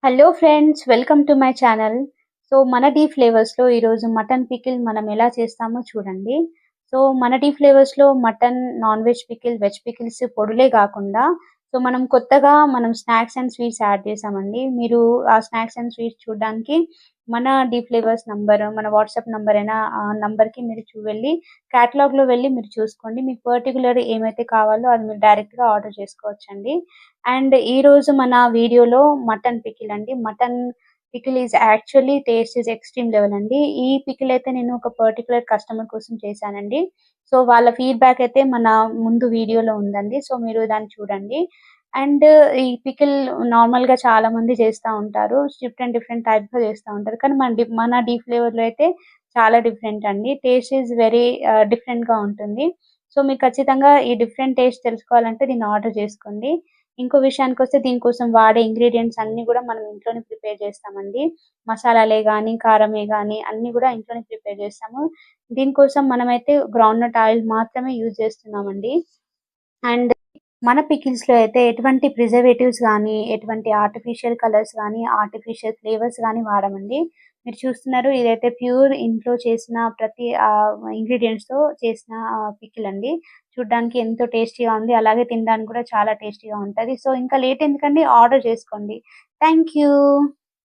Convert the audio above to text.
Hello friends, welcome to my channel. So మన D ఫ్లేవర్స్లో ఈరోజు మటన్ పికిల్ మనం ఎలా చేస్తామో చూడండి. సో మన డీ ఫ్లేవర్స్లో mutton, non veg pickle, veg pickles పొడులే కాకుండా మనం కొత్తగా స్నాక్స్ అండ్ స్వీట్స్ యాడ్ చేసామండి. మీరు ఆ స్నాక్స్ అండ్ స్వీట్స్ చూడడానికి మన డీ ఫ్లేవర్స్ నంబర్, మన వాట్సాప్ నంబర్ అయినా ఆ నంబర్కి మీరు వెళ్ళి క్యాటలాగ్లో వెళ్ళి మీరు చూసుకోండి. మీకు పర్టికులర్ ఏమైతే కావాలో అది మీరు డైరెక్ట్గా ఆర్డర్ చేసుకోవచ్చండి. అండ్ ఈరోజు మన వీడియోలో మటన్ పికిల్ అండి. Mutton pickle is actually taste is extreme level అండి. ఈ పికిల్ అయితే నేను ఒక పర్టికులర్ కస్టమర్ కోసం చేశానండి. సో వాళ్ళ ఫీడ్‌బ్యాక్ అయితే మన ముందు వీడియోలో ఉందండి. సో మీరు దాన్ని చూడండి. అండ్ ఈ పికిల్ నార్మల్‌గా చాలామంది చేస్తా ఉంటారు. డిఫరెంట్ టైప్స్‌లో చేస్తా ఉంటారు. కానీ మన డీ ఫ్లేవర్‌లో అయితే చాలా డిఫరెంట్ అండి. టేస్ట్ ఈజ్ వెరీ డిఫరెంట్‌గా ఉంటుంది. సో మీకు ఖచ్చితంగా ఈ డిఫరెంట్ టేస్ట్ తెలుసుకోవాలంటే దీన్ని ఆర్డర్ చేసుకోండి. ఇంకో విషయానికొస్తే దీనికోసం వాడే ఇంగ్రీడియెంట్స్ అన్నీ గూడా మనం ఇంట్లోనే ప్రిపేర్ చేస్తామండి. మసాలాలే గానీ, కారమే గానీ అన్నీ గూడా ఇంట్లోనే ప్రిపేర్ చేస్తాము. దీనికోసం మనమైతే గ్రౌండ్‌నట్ ఆయిల్ మాత్రమే యూజ్ చేస్తున్నామండి. అండ్ మన పికిల్స్‌లో అయితే ఎటువంటి ప్రిజర్వేటివ్స్ గానీ, ఎటువంటి ఆర్టిఫిషియల్ కలర్స్ గానీ, ఆర్టిఫిషియల్ ఫ్లేవర్స్ గానీ వాడమండి. మీరు చూస్తున్నారు ఇదైతే ప్యూర్ ఇంట్లో చేసిన ప్రతి ఇంగ్రీడియెంట్స్‌తో చేసిన పికిల్ అండి. చూడ్డానికి ఎంతో టేస్టీగా ఉంది. అలాగే తినడానికి కూడా చాలా టేస్టీగా ఉంటది. సో ఇంకా లేట్ ఎందుకండి, ఆర్డర్ చేసుకోండి. Thank you.